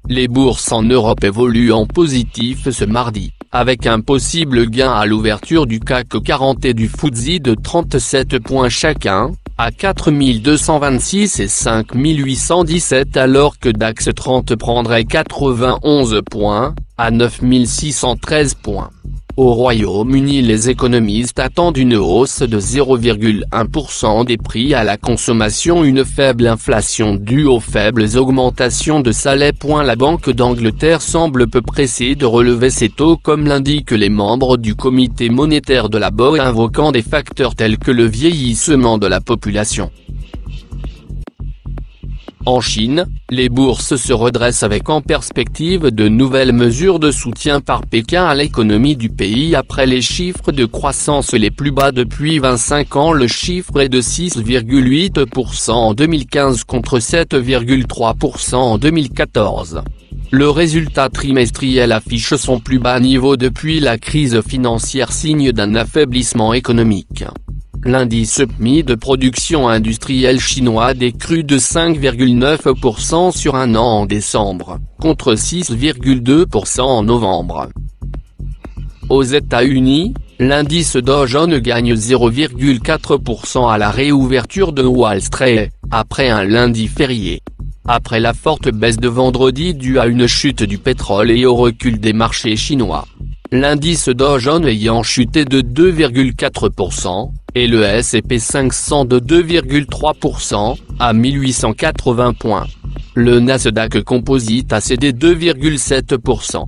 Les bourses en Europe évoluent en positif ce mardi, avec un possible gain à l'ouverture du CAC 40 et du FTSE de 37 points chacun, à 4226 et 5817 alors que DAX 30 prendrait 91 points, à 9613 points. Au Royaume-Uni, les économistes attendent une hausse de 0,1% des prix à la consommation, une faible inflation due aux faibles augmentations de salaire. La Banque d'Angleterre semble peu pressée de relever ses taux comme l'indiquent les membres du comité monétaire de la BOE, invoquant des facteurs tels que le vieillissement de la population. En Chine, les bourses se redressent avec en perspective de nouvelles mesures de soutien par Pékin à l'économie du pays après les chiffres de croissance les plus bas depuis 25 ans. Le chiffre est de 6,8% en 2015 contre 7,3% en 2014. Le résultat trimestriel affiche son plus bas niveau depuis la crise financière, signe d'un affaiblissement économique. L'indice PMI de production industrielle chinois décrut de 5,9% sur un an en décembre, contre 6,2% en novembre. Aux États-Unis, l'indice Dow Jones gagne 0,4% à la réouverture de Wall Street, après un lundi férié. Après la forte baisse de vendredi due à une chute du pétrole et au recul des marchés chinois. L'indice Dow Jones ayant chuté de 2,4%, et le S&P 500 de 2,3%, à 1880 points. Le Nasdaq Composite a cédé 2,7%.